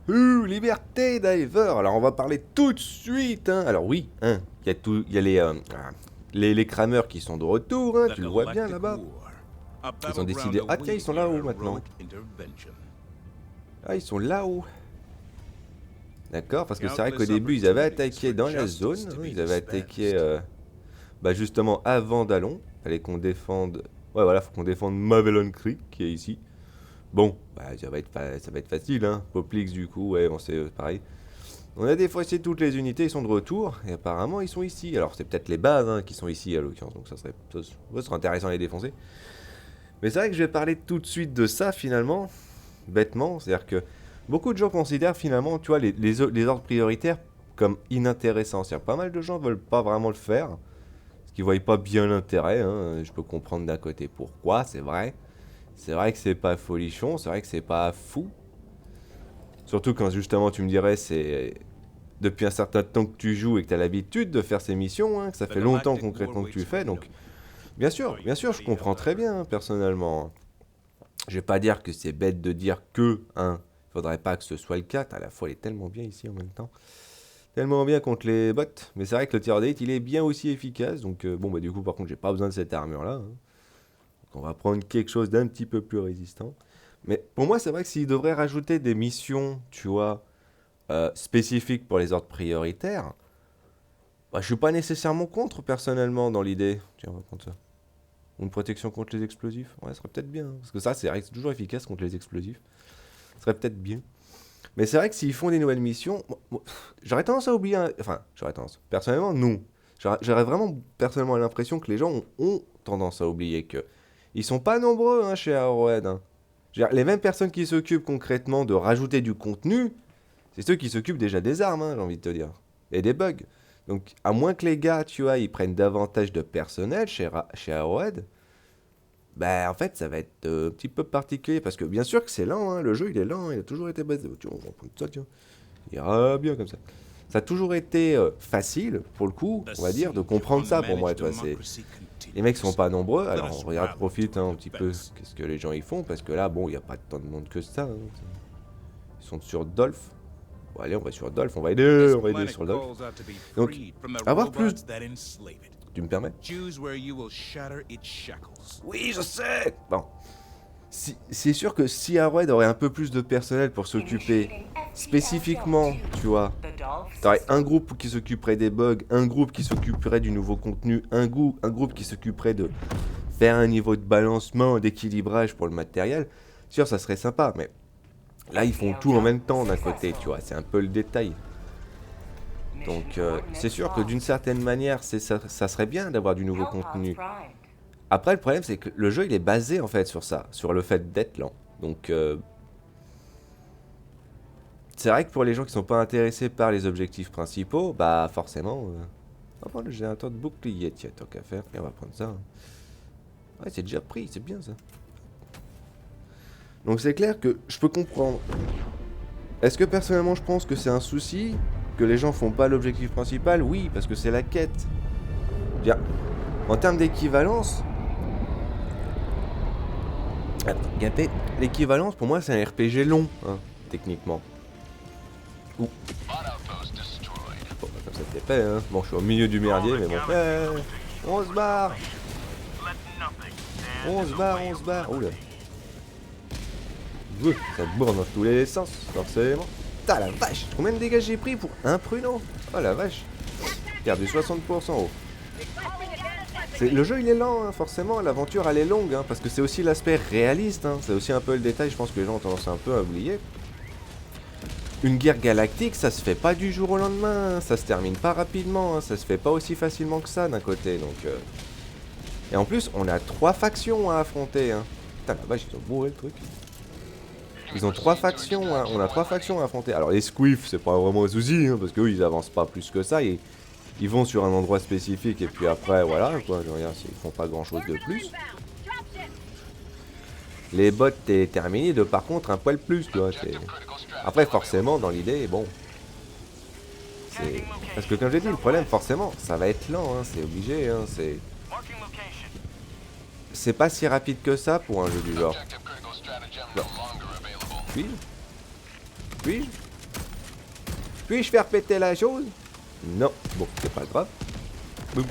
Liberté Diver. Alors on va parler tout de suite, hein. Alors oui, hein, il y a les crameurs qui sont de retour, hein, tu le vois bien là-bas. Ils ont décidé, ah tiens, ils sont là-haut maintenant. Ah, ils sont là-haut. D'accord, parce que c'est vrai qu'au début, ils avaient attaqué dans la zone, hein, ils avaient attaqué justement avant Dallon. Fallait qu'on défende... Ouais, voilà, faut qu'on défende Mavelon Creek, qui est ici. Bon, ça va être facile, hein. Poplix, du coup, ouais, on sait, pareil. On a défaussé toutes les unités, ils sont de retour, et apparemment, ils sont ici. Alors, c'est peut-être les bases, hein, qui sont ici, à l'occurrence, donc ça serait intéressant à les défoncer. Mais c'est vrai que je vais parler tout de suite de ça, finalement, bêtement. C'est-à-dire que beaucoup de gens considèrent, finalement, tu vois, les ordres prioritaires comme inintéressants. C'est-à-dire pas mal de gens veulent pas vraiment le faire, parce qu'ils voient pas bien l'intérêt, hein. Je peux comprendre d'un côté pourquoi, c'est vrai. C'est vrai que c'est pas folichon, c'est vrai que c'est pas fou. Surtout quand justement tu me dirais c'est depuis un certain temps que tu joues et que tu as l'habitude de faire ces missions, hein, que ça fait longtemps concrètement que tu le fais, donc bien sûr, je comprends très bien, hein, personnellement. Je vais pas dire que c'est bête de dire que, hein, faudrait pas que ce soit le cas, à la fois elle est tellement bien ici en même temps. Tellement bien contre les bots, mais c'est vrai que le tir d'élite il est bien aussi efficace, donc bon bah du coup par contre j'ai pas besoin de cette armure là, hein. On va prendre quelque chose d'un petit peu plus résistant. Mais pour moi, c'est vrai que s'ils devraient rajouter des missions, tu vois, spécifiques pour les ordres prioritaires, bah, je suis pas nécessairement contre, personnellement, dans l'idée. Tiens, on va prendre ça. Une protection contre les explosifs. Ouais, ça serait peut-être bien, hein. Parce que ça, c'est vrai que c'est toujours efficace contre les explosifs. Ça serait peut-être bien. Mais c'est vrai que s'ils font des nouvelles missions, j'aurais tendance à oublier... Enfin, j'aurais tendance. Personnellement, non. J'aurais vraiment, personnellement, l'impression que les gens ont tendance à oublier que... Ils sont pas nombreux, hein, chez Arrowhead, hein. Je veux dire, les mêmes personnes qui s'occupent concrètement de rajouter du contenu, c'est ceux qui s'occupent déjà des armes, hein, j'ai envie de te dire. Et des bugs. Donc, à moins que les gars, tu vois, ils prennent davantage de personnel chez Arrowhead, bah, en fait, ça va être un petit peu particulier. Parce que, bien sûr que c'est lent, hein, le jeu, il est lent, il a toujours été basé... Tiens, on va prendre ça, tiens. Il ira bien comme ça. Ça a toujours été facile, pour le coup, on va dire, de comprendre ça pour moi, tu vois, c'est... Les mecs sont pas nombreux, alors on regarde, profite, hein, un petit peu qu'est-ce que les gens y font, parce que là, bon, il n'y a pas tant de monde que ça, hein. Ils sont sur Dolph. Bon, allez, on va sur Dolph, on va aider sur Dolph. Donc, avoir plus... Tu me permets? Oui, je sais. Bon. C'est sûr que si Arrowhead aurait un peu plus de personnel pour s'occuper spécifiquement, tu vois, t'aurais un groupe qui s'occuperait des bugs, un groupe qui s'occuperait du nouveau contenu, un groupe qui s'occuperait de faire un niveau de balancement, d'équilibrage pour le matériel, sûr, ça serait sympa, mais là, ils font tout en même temps d'un côté, tu vois, c'est un peu le détail. Donc, c'est sûr que d'une certaine manière, ça serait bien d'avoir du nouveau contenu. Après, le problème, c'est que le jeu, il est basé, en fait, sur ça, sur le fait d'être lent. Donc, c'est vrai que pour les gens qui sont pas intéressés par les objectifs principaux, bah, forcément... On va prendre le générateur de bouclier, tiens, tant qu'à faire. Et on va prendre ça, hein. Ouais, c'est déjà pris, c'est bien, ça. Donc, c'est clair que je peux comprendre. Est-ce que, personnellement, je pense que c'est un souci que les gens font pas l'objectif principal? Oui, parce que c'est la quête. Bien, en termes d'équivalence... Regardez, l'équivalence pour moi c'est un RPG long, hein, techniquement. Ouh. Bon, bah, comme ça c'est fait, hein. Bon, je suis au milieu du merdier, mais bon. On se barre. On se barre. Oula. Ça bourre dans tous les sens, forcément. Putain la vache, combien de dégâts j'ai pris pour un prudent? Oh la vache. Perdu 60%. Oh. Le jeu il est lent, hein, forcément, l'aventure elle est longue, hein, parce que c'est aussi l'aspect réaliste, hein, c'est aussi un peu le détail, je pense que les gens ont tendance un peu à oublier. Une guerre galactique, ça se fait pas du jour au lendemain, hein, ça se termine pas rapidement, hein, ça se fait pas aussi facilement que ça d'un côté, donc... Et en plus, on a 3 factions à affronter, hein. Putain la vache, ils ont bourré le truc. Ils ont 3 factions, hein, on a 3 factions à affronter. Alors les Squiff, c'est pas vraiment un souci, hein, parce qu'eux ils avancent pas plus que ça, et... Ils vont sur un endroit spécifique et puis après, voilà, quoi, je regarde, ils font pas grand chose de plus. Les bots t'es terminé de par contre un poil plus, tu vois. Après, forcément, dans l'idée, bon. C'est... Parce que comme j'ai dit, le problème, forcément, ça va être lent, hein, c'est obligé, hein, c'est... C'est pas si rapide que ça pour un jeu du genre. Puis-je Puis-je faire péter la chose? Non. Bon, c'est pas grave. Boum.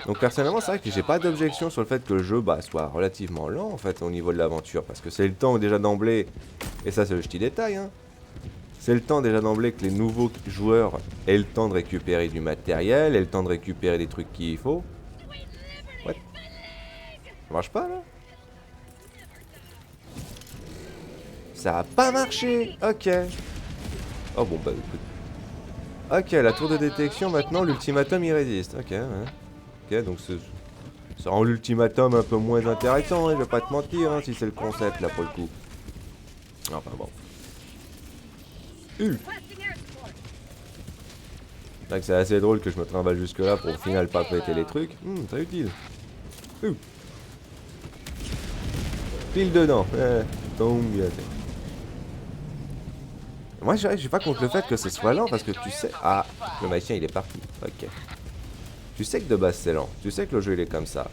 Donc personnellement, c'est vrai que j'ai pas d'objection sur le fait que le jeu soit relativement lent en fait au niveau de l'aventure. Parce que c'est le temps déjà d'emblée, et ça c'est le petit détail, hein. C'est le temps déjà d'emblée que les nouveaux joueurs aient le temps de récupérer du matériel, aient le temps de récupérer des trucs qu'il faut. What? Ça marche pas là? Ça a pas marché. Ok. Oh bon bah écoute. Ok, la tour de détection maintenant, l'ultimatum il résiste. Ok, ouais. Ok, donc ça rend l'ultimatum un peu moins intéressant, hein, je vais pas te mentir, hein, si c'est le concept là pour le coup. Enfin bon. C'est vrai que c'est assez drôle que je me trimballe jusque là pour au final pas péter les trucs. Très utile. Pile dedans. Tombe bien. Moi je suis pas contre le fait que ce soit lent parce que tu sais... Ah, le magicien il est parti. Ok. Tu sais que de base c'est lent. Tu sais que le jeu il est comme ça.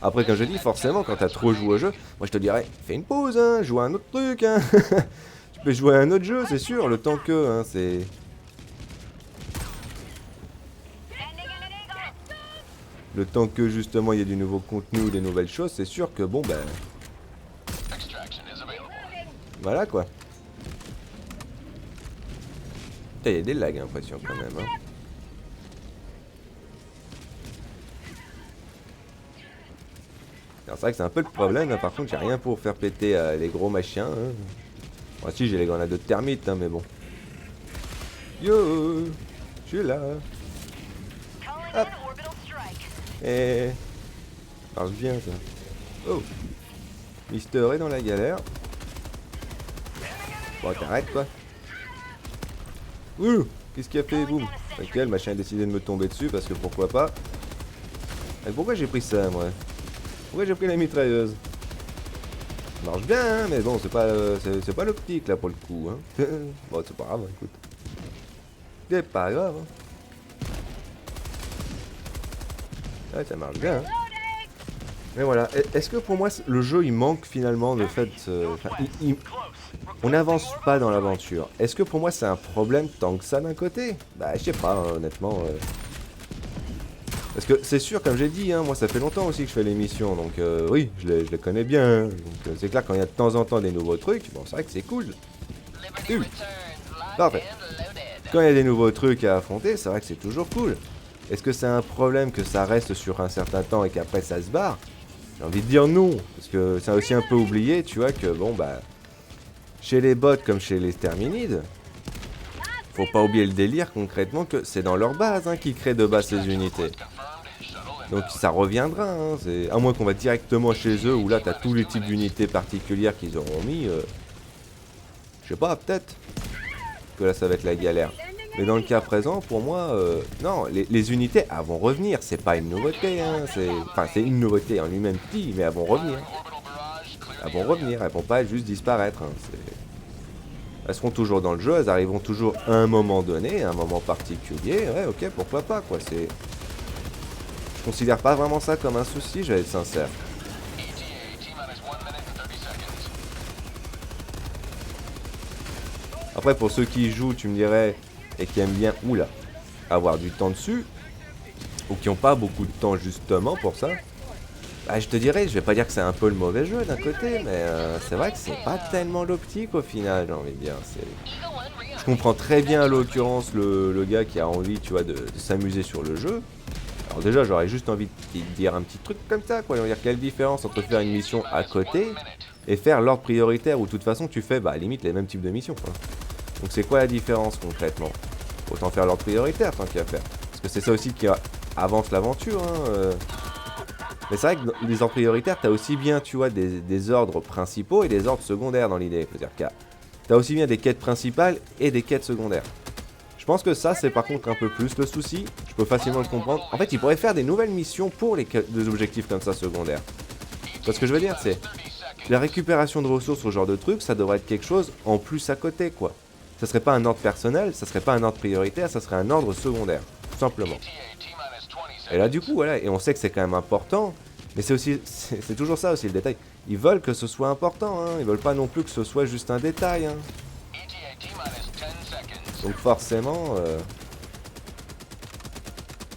Après comme je dis, forcément quand t'as trop joué au jeu, moi je te dirais, fais une pause, hein, joue à un autre truc, hein. Tu peux jouer à un autre jeu, c'est sûr, le temps que, hein, c'est... Le temps que justement il y ait du nouveau contenu ou des nouvelles choses, c'est sûr que bon ben... Voilà quoi. Putain, il y a des lags, j'ai l'impression quand même, hein. Alors c'est vrai que c'est un peu le problème, hein. Par contre j'ai rien pour faire péter les gros machins, hein. Moi si j'ai les grenades de termites, hein, mais bon. Yo, je suis là. Hop. Et... marche bien ça. Oh. Mister est dans la galère. Bon t'arrêtes quoi. Ouh. Qu'est-ce qu'il a fait? Boum. Ok, le machin a décidé de me tomber dessus parce que pourquoi pas. Et pourquoi j'ai pris ça moi? Pourquoi j'ai pris la mitrailleuse? Ça marche bien hein, mais bon c'est pas l'optique là pour le coup hein. Bon c'est pas grave, écoute. C'est pas grave hein. Ouais, ça marche bien. Hein. Mais voilà, est-ce que pour moi le jeu il manque finalement le fait... on n'avance pas dans l'aventure. Est-ce que pour moi c'est un problème tant que ça d'un côté? Bah je sais pas hein, honnêtement. Parce que c'est sûr, comme j'ai dit, hein, moi ça fait longtemps aussi que je fais l'émission, donc oui, je les connais bien. Donc c'est clair quand il y a de temps en temps des nouveaux trucs, bon c'est vrai que c'est cool. Parfait. Quand il y a des nouveaux trucs à affronter, c'est vrai que c'est toujours cool. Est-ce que c'est un problème que ça reste sur un certain temps et qu'après ça se barre? J'ai envie de dire non, parce que c'est aussi un peu oublié, tu vois, que bon bah... Chez les bots comme chez les terminides, faut pas oublier le délire concrètement que c'est dans leur base hein, qu'ils créent de base ces unités. Donc ça reviendra, hein, à moins qu'on va directement chez eux où là t'as tous les types d'unités particulières qu'ils auront mis. Je sais pas, peut-être que là ça va être la galère. Mais dans le cas présent, pour moi, non, les unités elles vont revenir, c'est pas une nouveauté, hein, enfin c'est une nouveauté en lui-même petit, mais elles vont revenir. Elles vont revenir, elles vont pas juste disparaître. Hein, elles seront toujours dans le jeu, elles arriveront toujours à un moment donné, à un moment particulier. Ouais, ok, pourquoi pas, quoi. Je considère pas vraiment ça comme un souci, je vais être sincère. Après, pour ceux qui jouent, tu me dirais, et qui aiment bien, oula, avoir du temps dessus, ou qui n'ont pas beaucoup de temps justement pour ça, bah, je te dirais, je vais pas dire que c'est un peu le mauvais jeu d'un côté, mais c'est vrai que c'est pas tellement l'optique au final, j'ai envie de dire. Je comprends très bien à l'occurrence le gars qui a envie, tu vois, de s'amuser sur le jeu. Alors déjà, j'aurais juste envie de dire un petit truc comme ça, quoi. Dire quelle différence entre faire une mission à côté et faire l'ordre prioritaire où de toute façon tu fais, bah, limite les mêmes types de missions, quoi. Donc c'est quoi la différence concrètement? Autant faire l'ordre prioritaire tant qu'il y a à faire. Parce que c'est ça aussi qui avance l'aventure, hein. Mais c'est vrai que les ordres prioritaires, t'as aussi bien, tu vois, des ordres principaux et des ordres secondaires dans l'idée. C'est-à-dire que t'as aussi bien des quêtes principales et des quêtes secondaires. Je pense que ça, c'est par contre un peu plus le souci. Je peux facilement le comprendre. En fait, ils pourraient faire des nouvelles missions pour des objectifs comme ça secondaires. Parce que je veux dire, c'est... La récupération de ressources, ce genre de truc, ça devrait être quelque chose en plus à côté, quoi. Ça serait pas un ordre personnel, ça serait pas un ordre prioritaire, ça serait un ordre secondaire. Tout simplement. Et là, du coup, voilà, et on sait que c'est quand même important, mais c'est aussi, c'est toujours ça aussi le détail. Ils veulent que ce soit important, hein, ils veulent pas non plus que ce soit juste un détail, hein. Donc forcément,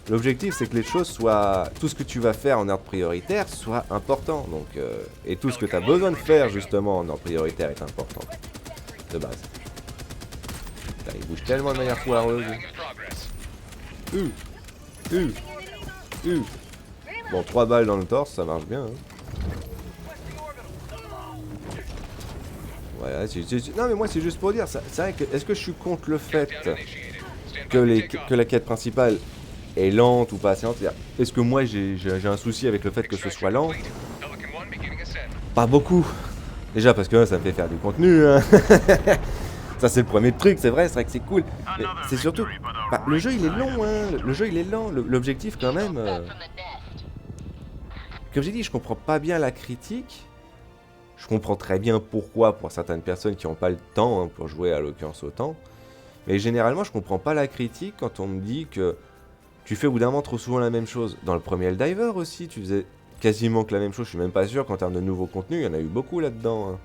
l'objectif c'est que les choses soient... Tout ce que tu vas faire en ordre prioritaire soit important. Donc, et tout ce que tu as besoin de faire justement en ordre prioritaire est important. De base. Putain, il bouge tellement de manière foireuse. Euh. Bon, 3 balles dans le torse, ça marche bien. Hein. Ouais, non mais moi c'est juste pour dire, c'est vrai que est-ce que je suis contre le fait que la quête principale est lente ou pas assez lente? Est-ce que moi j'ai un souci avec le fait que ce soit lent? Pas beaucoup. Déjà parce que ça me fait faire du contenu. Hein. Ça c'est le premier truc, c'est vrai que c'est cool. Mais c'est surtout, bah, le jeu il est long, hein. Le jeu il est lent. L'objectif quand même. Comme j'ai dit, je comprends pas bien la critique. Je comprends très bien pourquoi pour certaines personnes qui n'ont pas le temps hein, pour jouer à l'occurrence autant. Mais généralement, je comprends pas la critique quand on me dit que tu fais au bout d'un moment trop souvent la même chose. Dans le premier Helldiver aussi, tu faisais quasiment que la même chose. Je suis même pas sûr qu'en termes de nouveaux contenus, il y en a eu beaucoup là-dedans. Hein.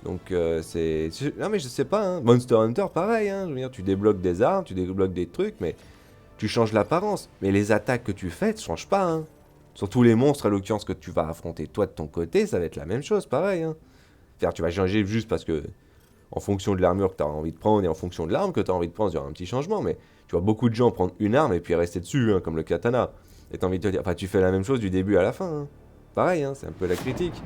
Donc c'est... Non mais je sais pas, hein. Monster Hunter pareil, hein. Je veux dire, tu débloques des armes, tu débloques des trucs, mais tu changes l'apparence. Mais les attaques que tu fais, tu changes pas, hein. Sur tous les monstres, à l'occurrence, que tu vas affronter toi de ton côté, ça va être la même chose, pareil. Hein. C'est-à-dire, tu vas changer juste parce que, en fonction de l'armure que tu as envie de prendre et en fonction de l'arme que tu as envie de prendre, il y aura un petit changement. Mais tu vois beaucoup de gens prendre une arme et puis rester dessus, hein, comme le katana. Et tu as envie de te dire, enfin, tu fais la même chose du début à la fin. Hein. Pareil, hein, c'est un peu la critique.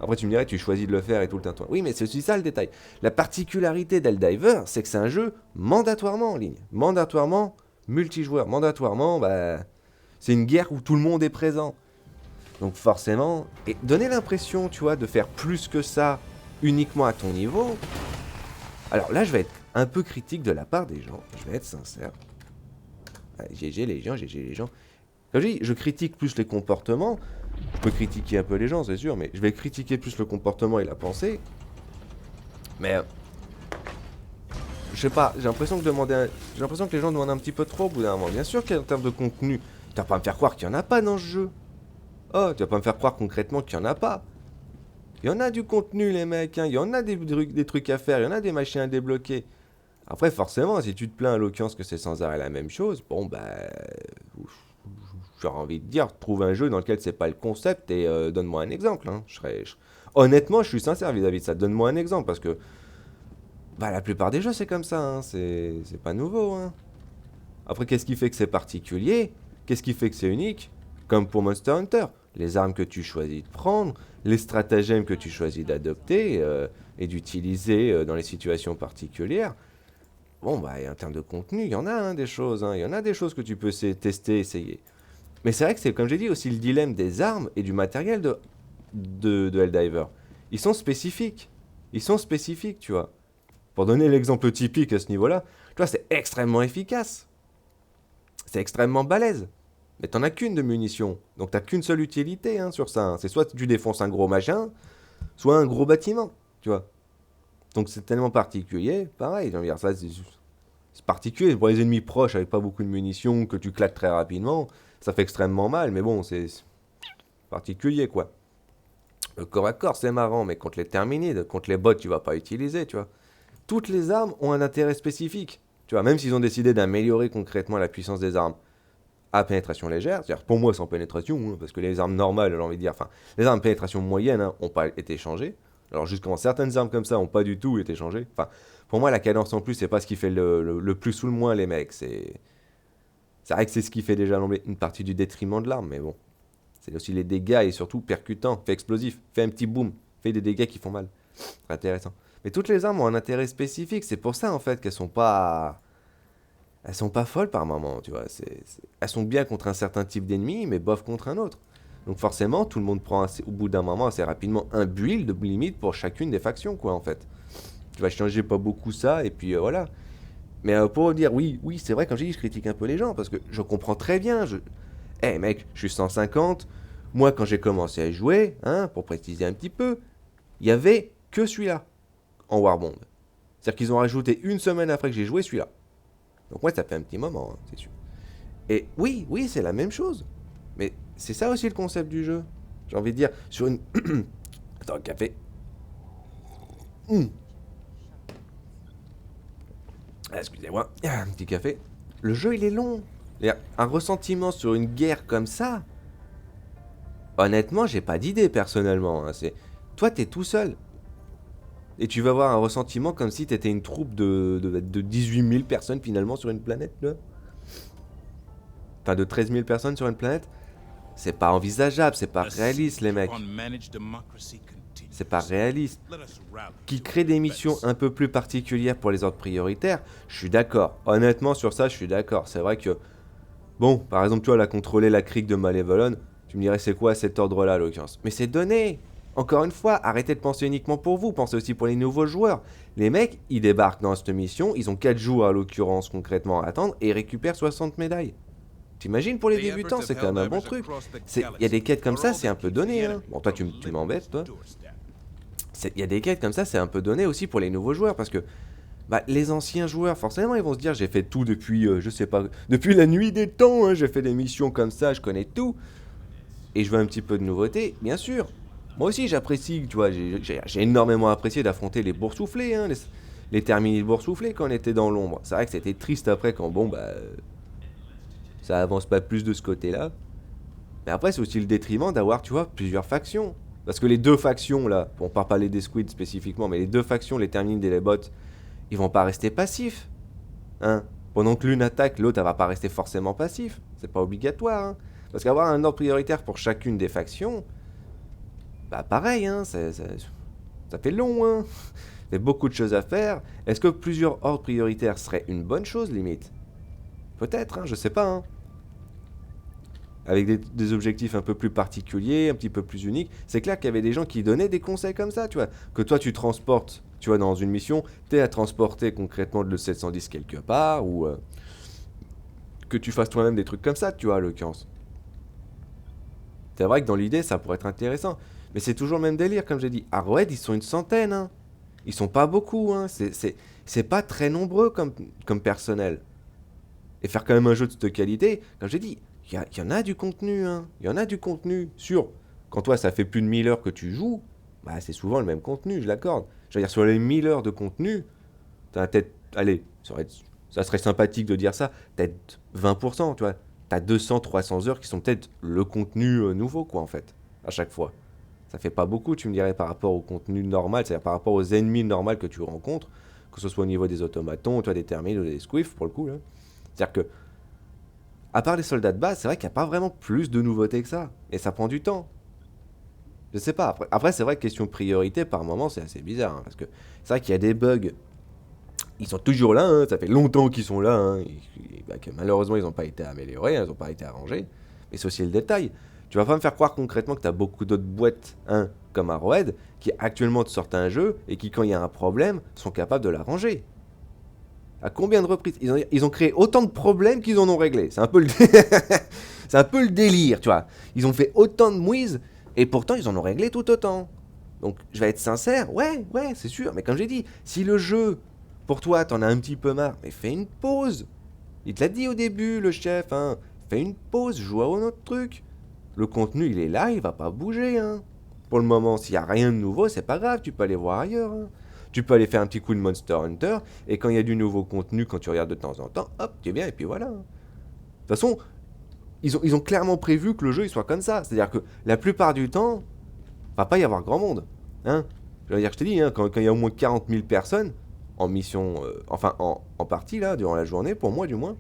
Après, tu me dirais, tu choisis de le faire et tout le temps. Oui, mais c'est aussi ça le détail. La particularité d'Helldiver, c'est que c'est un jeu mandatoirement en ligne. Mandatoirement multijoueur. Mandatoirement, bah. C'est une guerre où tout le monde est présent. Donc forcément, et donner l'impression, tu vois, de faire plus que ça uniquement à ton niveau. Alors là, je vais être un peu critique de la part des gens. Je vais être sincère. Ouais, GG les gens, GG les gens. Comme je dis, je critique plus les comportements. Je peux critiquer un peu les gens, c'est sûr, mais je vais critiquer plus le comportement et la pensée. Mais je sais pas, j'ai l'impression que les gens demandent un petit peu trop au bout d'un moment. Bien sûr qu'en termes de contenu, tu vas pas me faire croire qu'il y en a pas dans ce jeu. Oh, tu vas pas me faire croire concrètement qu'il y en a pas. Il y en a du contenu, les mecs, hein. Il y en a des trucs à faire, il y en a des machines à débloquer. Après, forcément, si tu te plains à l'occurrence que c'est sans arrêt la même chose, bon, bah. J'aurais envie de dire, trouve un jeu dans lequel c'est pas le concept et donne-moi un exemple. Hein. Honnêtement, je suis sincère vis-à-vis de ça. Donne-moi un exemple parce que. Bah, la plupart des jeux, c'est comme ça. Hein. C'est pas nouveau. Hein. Après, qu'est-ce qui fait que c'est particulier? Qu'est-ce qui fait que c'est unique? Comme pour Monster Hunter, les armes que tu choisis de prendre, les stratagèmes que tu choisis d'adopter et d'utiliser dans les situations particulières. Bon, bah, en termes de contenu, il y en a hein, des choses. Hein. Il y en a des choses que tu peux tester, essayer. Mais c'est vrai que c'est, comme j'ai dit, aussi le dilemme des armes et du matériel de Helldiver. Ils sont spécifiques. Ils sont spécifiques, tu vois. Pour donner l'exemple typique à ce niveau-là, tu vois, c'est extrêmement efficace. C'est extrêmement balèze. Mais t'en as qu'une de munitions. Donc t'as qu'une seule utilité hein, sur ça. Hein. C'est soit tu défonces un gros machin, soit un gros bâtiment. Tu vois. Donc c'est tellement particulier. Pareil, j'ai envie de dire ça, c'est particulier. Pour les ennemis proches avec pas beaucoup de munitions que tu claques très rapidement, ça fait extrêmement mal. Mais bon, c'est particulier quoi. Le corps à corps, c'est marrant, mais contre les terminides, contre les bots, tu vas pas utiliser, tu vois. Toutes les armes ont un intérêt spécifique. Tu vois, même s'ils ont décidé d'améliorer concrètement la puissance des armes à pénétration légère, c'est-à-dire pour moi sans pénétration, hein, parce que les armes normales, j'ai envie de dire, enfin, les armes pénétration moyenne hein, ont pas été changées. Alors jusqu'en certaines armes comme ça ont pas du tout été changées. Enfin, pour moi la cadence en plus, c'est pas ce qui fait le plus ou le moins les mecs. C'est vrai que c'est ce qui fait déjà une partie du détriment de l'arme, mais bon. C'est aussi les dégâts et surtout percutant, fait explosif, fait un petit boom, fait des dégâts qui font mal. C'est intéressant. Mais toutes les armes ont un intérêt spécifique, c'est pour ça en fait qu'elles sont pas... Elles sont pas folles par moment, tu vois. Elles sont bien contre un certain type d'ennemi, mais bof contre un autre. Donc forcément, tout le monde prend au bout d'un moment assez rapidement un build limite pour chacune des factions, quoi, en fait. Tu vas changer pas beaucoup ça, et puis voilà. Mais pour dire, oui, c'est vrai, quand j'ai dit, je critique un peu les gens, parce que je comprends très bien. Eh mec, je suis 150. Moi, quand j'ai commencé à jouer, hein, pour préciser un petit peu, il y avait que celui-là en Warbond. C'est-à-dire qu'ils ont rajouté une semaine après que j'ai joué celui-là. Donc moi, ça fait un petit moment, hein, c'est sûr. Et oui, c'est la même chose. Mais c'est ça aussi le concept du jeu. J'ai envie de dire, sur une... Attends, café. Ah, excusez-moi, un petit café. Le jeu, il est long. Et un ressentiment sur une guerre comme ça, honnêtement, j'ai pas d'idée personnellement. Hein. Toi, t'es tout seul. Et tu vas avoir un ressentiment comme si t'étais une troupe de 18 000 personnes finalement sur une planète, là. Enfin, de 13 000 personnes sur une planète. C'est pas envisageable, c'est pas réaliste, les mecs. C'est pas réaliste. Qui crée des missions un peu plus particulières pour les ordres prioritaires, je suis d'accord. Honnêtement, sur ça, je suis d'accord. C'est vrai que, bon, par exemple, tu vois, là, contrôler la crique de Malévolon, tu me dirais, c'est quoi cet ordre-là, à l'occurrence? Mais c'est donné. Encore une fois, arrêtez de penser uniquement pour vous, pensez aussi pour les nouveaux joueurs. Les mecs, ils débarquent dans cette mission, ils ont 4 jours à l'occurrence concrètement à attendre et ils récupèrent 60 médailles. T'imagines pour les débutants, c'est quand même un bon truc. Il y a des quêtes comme ça, c'est un peu donné. Hein. Bon, toi, tu m'embêtes, toi. Il y a des quêtes comme ça, c'est un peu donné aussi pour les nouveaux joueurs parce que bah, les anciens joueurs, forcément, ils vont se dire j'ai fait tout depuis, je sais pas, depuis la nuit des temps, hein, j'ai fait des missions comme ça, je connais tout. Et je veux un petit peu de nouveauté, bien sûr. Moi aussi, j'apprécie, tu vois, j'ai énormément apprécié d'affronter les boursouflés, hein, les terminés de boursouflés quand on était dans l'ombre. C'est vrai que c'était triste après quand, bon, bah, ça avance pas plus de ce côté-là. Mais après, c'est aussi le détriment d'avoir, tu vois, plusieurs factions. Parce que les deux factions, là, on parle pas des squids spécifiquement, mais les deux factions, les termines et les bots, ils vont pas rester passifs. Hein. Pendant que l'une attaque, l'autre, elle va pas rester forcément passif. C'est pas obligatoire. Hein. Parce qu'avoir un ordre prioritaire pour chacune des factions, bah pareil, hein, ça fait long, hein. Il y a beaucoup de choses à faire. Est-ce que plusieurs ordres prioritaires seraient une bonne chose, limite? Peut-être, hein, je sais pas, hein. Avec des objectifs un peu plus particuliers, un petit peu plus uniques. C'est clair qu'il y avait des gens qui donnaient des conseils comme ça, tu vois. Que toi, tu transportes, tu vois, dans une mission, t'es à transporter concrètement de le 710 quelque part, ou que tu fasses toi-même des trucs comme ça, tu vois, à l'occurrence. C'est vrai que dans l'idée, ça pourrait être intéressant. Mais c'est toujours le même délire, comme j'ai dit. Arrowhead, ils sont une centaine, hein. Ils sont pas beaucoup, hein. C'est pas très nombreux comme personnel. Et faire quand même un jeu de cette qualité, comme j'ai dit, il y en a du contenu, hein. Il y en a du contenu. Sûr, quand toi, ça fait plus de 1000 heures que tu joues, bah c'est souvent le même contenu, je l'accorde. Je veux dire, sur les 1000 heures de contenu, t'as peut-être, allez, ça serait sympathique de dire ça, peut-être 20%, tu vois. T'as 200, 300 heures qui sont peut-être le contenu nouveau, quoi, en fait, à chaque fois. Ça fait pas beaucoup, tu me dirais, par rapport au contenu normal, c'est-à-dire par rapport aux ennemis normaux que tu rencontres, que ce soit au niveau des automatons, toi, des termites ou des squiffs, pour le coup, là. C'est-à-dire que, à part les soldats de base, c'est vrai qu'il n'y a pas vraiment plus de nouveautés que ça. Et ça prend du temps. Je sais pas. Après c'est vrai que question priorité, par moment, c'est assez bizarre. Hein, parce que c'est vrai qu'il y a des bugs. Ils sont toujours là, hein, ça fait longtemps qu'ils sont là. Hein, bah, que malheureusement, ils n'ont pas été améliorés, hein, ils n'ont pas été arrangés. Mais c'est aussi le détail. Tu vas pas me faire croire concrètement que tu as beaucoup d'autres boîtes, hein, comme Arrowhead, qui actuellement te sortent un jeu et qui, quand il y a un problème, sont capables de l'arranger. À combien de reprises ils ont créé autant de problèmes qu'ils en ont réglé. C'est un peu le c'est un peu le délire, tu vois. Ils ont fait autant de mouises et pourtant ils en ont réglé tout autant. Donc je vais être sincère, ouais, c'est sûr. Mais comme j'ai dit, si le jeu, pour toi, t'en as un petit peu marre, mais fais une pause. Il te l'a dit au début, le chef, hein. Fais une pause, joue à un autre truc. Le contenu, il est là, il va pas bouger, hein. Pour le moment, s'il y a rien de nouveau, c'est pas grave, tu peux aller voir ailleurs, hein. Tu peux aller faire un petit coup de Monster Hunter, et quand il y a du nouveau contenu, quand tu regardes de temps en temps, hop, tu viens, et puis voilà. De toute façon, ils ont clairement prévu que le jeu il soit comme ça. C'est-à-dire que la plupart du temps, va pas y avoir grand monde. Hein. Je veux dire, je te dis, hein, quand il y a au moins 40 000 personnes en mission, enfin en partie là, durant la journée, pour moi du moins,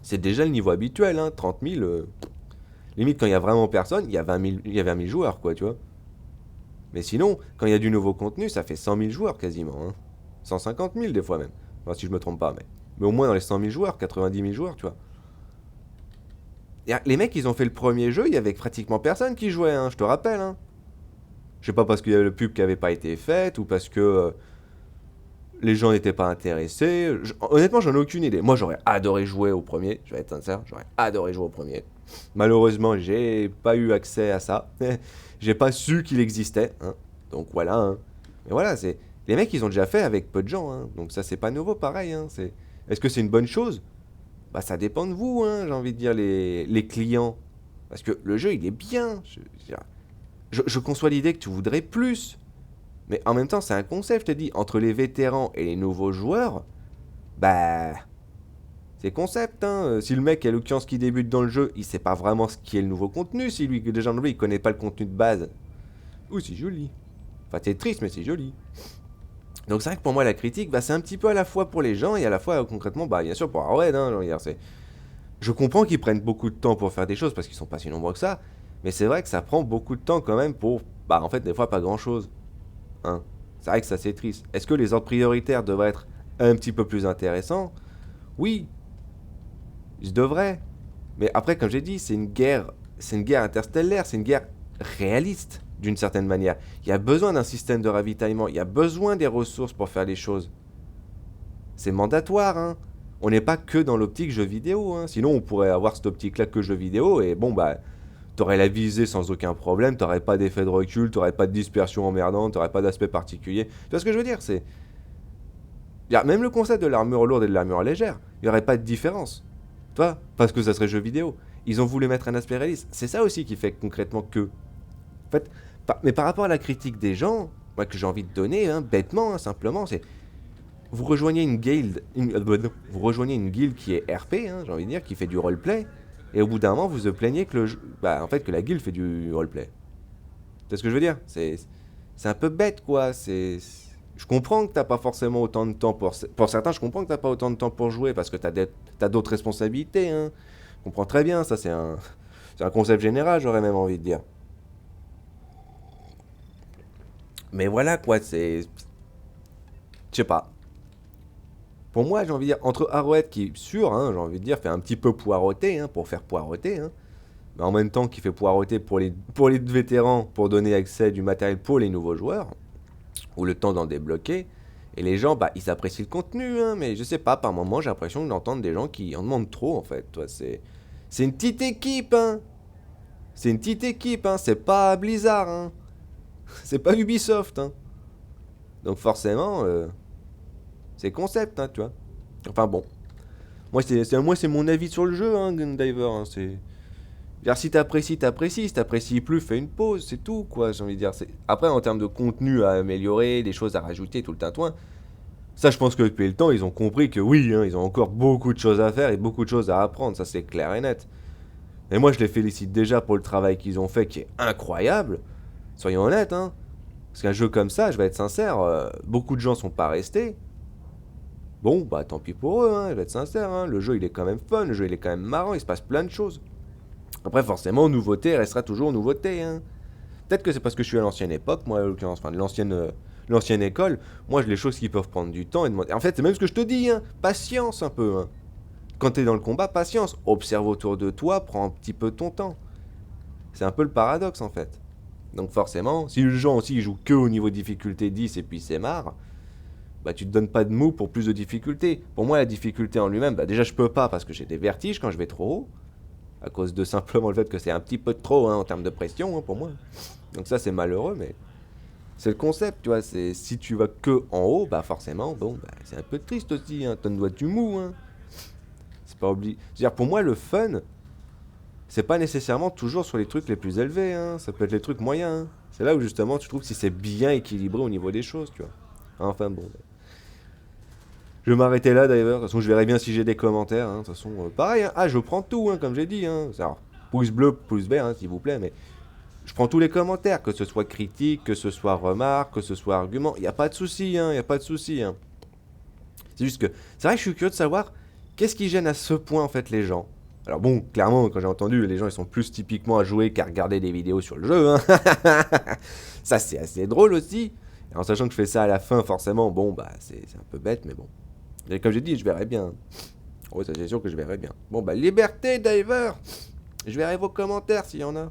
c'est déjà le niveau habituel. Hein, 30 000, limite quand il y a vraiment personne, il y a 20 000 joueurs, quoi, tu vois. Mais sinon, quand il y a du nouveau contenu, ça fait 100 000 joueurs quasiment. Hein. 150 000 des fois même. Enfin, si je me trompe pas, mais au moins dans les 100 000 joueurs, 90 000 joueurs, tu vois. Et les mecs, ils ont fait le premier jeu, il y avait pratiquement personne qui jouait, hein, je te rappelle. Hein. Je sais pas parce qu'il y avait le pub qui avait pas été fait ou parce que les gens n'étaient pas intéressés. Honnêtement, j'en ai aucune idée. Moi, j'aurais adoré jouer au premier, je vais être sincère, j'aurais adoré jouer au premier. Malheureusement, j'ai pas eu accès à ça. J'ai pas su qu'il existait. Hein. Donc voilà. Hein. Mais voilà, c'est les mecs, ils ont déjà fait avec peu de gens. Hein. Donc ça, c'est pas nouveau, pareil. Hein. Est-ce que c'est une bonne chose? Bah ça dépend de vous, hein, j'ai envie de dire, les clients. Parce que le jeu, il est bien. Je conçois l'idée que tu voudrais plus. Mais en même temps, c'est un concept, je te dis. Entre les vétérans et les nouveaux joueurs, bah... C'est concept, hein. Si le mec, à l'occurrence, qui débute dans le jeu, il sait pas vraiment ce qui est le nouveau contenu, si lui, déjà, il connaît pas le contenu de base. Ouh, c'est joli. Enfin, c'est triste, mais c'est joli. Donc c'est vrai que pour moi, la critique, bah, c'est un petit peu à la fois pour les gens et à la fois, concrètement, bah, bien sûr, pour Arrowhead, hein. Je comprends qu'ils prennent beaucoup de temps pour faire des choses, parce qu'ils sont pas si nombreux que ça, mais c'est vrai que ça prend beaucoup de temps quand même pour, bah, en fait, des fois, pas grand-chose. Hein. C'est vrai que ça, c'est triste. Est-ce que les ordres prioritaires devraient être un petit peu plus intéressants? Oui, je devrais. Mais après, comme j'ai dit, c'est une guerre interstellaire, c'est une guerre réaliste, d'une certaine manière. Il y a besoin d'un système de ravitaillement, il y a besoin des ressources pour faire les choses. C'est mandatoire, hein. On n'est pas que dans l'optique jeu vidéo, hein. Sinon, on pourrait avoir cette optique-là que jeu vidéo, et bon, bah, t'aurais la visée sans aucun problème, t'aurais pas d'effet de recul, t'aurais pas de dispersion emmerdante, t'aurais pas d'aspect particulier. Tu vois ce que je veux dire? Même le concept de l'armure lourde et de l'armure légère, il n'y aurait pas de différence. Tu vois? Parce que ça serait jeu vidéo. Ils ont voulu mettre un aspect réaliste. C'est ça aussi qui fait concrètement que. En fait, mais par rapport à la critique des gens, moi que j'ai envie de donner, hein, bêtement, hein, simplement, c'est. Vous rejoignez une guilde. Vous rejoignez une guilde qui est RP, hein, j'ai envie de dire, qui fait du roleplay. Et au bout d'un moment, vous vous plaignez que en fait, que la guilde fait du roleplay. C'est ce que je veux dire? C'est un peu bête, quoi. Je comprends que t'as pas forcément autant de temps pour certains, je comprends que t'as pas autant de temps pour jouer parce que t'as d'autres responsabilités, hein. Je comprends très bien, ça c'est un concept général, j'aurais même envie de dire. Mais voilà, quoi, c'est. Je sais pas. Pour moi, j'ai envie de dire, entre Arrowhead qui, sûr, hein, j'ai envie de dire, fait un petit peu poireauter, hein, pour faire poireauter, hein, mais en même temps qui fait poireauter pour les vétérans, pour donner accès du matériel pour les nouveaux joueurs, ou le temps d'en débloquer. Et les gens, bah, ils apprécient le contenu, hein, mais je sais pas, par moment, j'ai l'impression d'entendre des gens qui en demandent trop, en fait. Toi, c'est une petite équipe, hein. C'est une petite équipe, hein. C'est pas Blizzard, hein. C'est pas Ubisoft, hein. Donc forcément, c'est concept, hein, tu vois. Enfin bon. Moi, c'est mon avis sur le jeu, hein, Gundiver, hein. Si t'apprécies, t'apprécies. Si t'apprécies plus, fais une pause, c'est tout, quoi, j'ai envie de dire. Après, en termes de contenu à améliorer, des choses à rajouter, tout le tintouin, ça, je pense que depuis le temps, ils ont compris que oui, hein, ils ont encore beaucoup de choses à faire et beaucoup de choses à apprendre, ça c'est clair et net. Et moi, je les félicite déjà pour le travail qu'ils ont fait, qui est incroyable. Soyons honnêtes, hein. Parce qu'un jeu comme ça, je vais être sincère, beaucoup de gens sont pas restés. Bon, bah tant pis pour eux, hein, je vais être sincère, hein. Le jeu, il est quand même fun, le jeu, il est quand même marrant, il se passe plein de choses. Après, forcément, nouveauté restera toujours nouveauté, hein. Peut-être que c'est parce que je suis à l'ancienne époque, moi, en l'occurrence, enfin, de l'ancienne école. Moi, les choses qui peuvent prendre du temps et demander. En fait, c'est même ce que je te dis, hein. Patience un peu, hein. Quand t'es dans le combat, patience. Observe autour de toi, prends un petit peu ton temps. C'est un peu le paradoxe, en fait. Donc, forcément, si le gens aussi ils jouent que au niveau difficulté 10 et puis c'est marre, bah, tu te donnes pas de mots pour plus de difficulté. Pour moi, la difficulté en lui-même, bah, déjà, je peux pas parce que j'ai des vertiges quand je vais trop haut. À cause de simplement le fait que c'est un petit peu trop, hein, en termes de pression, hein, pour moi. Donc, ça, c'est malheureux, mais. C'est le concept, tu vois, c'est si tu vas que en haut, bah forcément, bon, bah, c'est un peu triste aussi, hein, t'en dois du mou, hein. C'est pas obligé. C'est-à-dire, pour moi, le fun, c'est pas nécessairement toujours sur les trucs les plus élevés, hein. Ça peut être les trucs moyens, hein. C'est là où justement, tu trouves si c'est bien équilibré au niveau des choses, tu vois. Enfin bon. Je vais m'arrêter là d'ailleurs, de toute façon, je verrai bien si j'ai des commentaires, hein. De toute façon, pareil, hein. Ah, je prends tout, hein, comme j'ai dit, hein. Alors, pouce bleu, pouce vert, hein, s'il vous plaît, mais je prends tous les commentaires, que ce soit critique, que ce soit remarque, que ce soit argument. Il n'y a pas de souci, hein, il n'y a pas de souci, hein. C'est juste que, c'est vrai que je suis curieux de savoir qu'est-ce qui gêne à ce point, en fait, les gens. Alors bon, clairement, quand j'ai entendu, les gens, ils sont plus typiquement à jouer qu'à regarder des vidéos sur le jeu, hein. Ça, c'est assez drôle aussi. Et en sachant que je fais ça à la fin, forcément, bon, bah, c'est un peu bête, mais bon. Et comme j'ai dit, je verrai bien. Oh, ça, c'est sûr que je verrai bien. Bon, bah, liberté, Diver. Je verrai vos commentaires s'il y en a.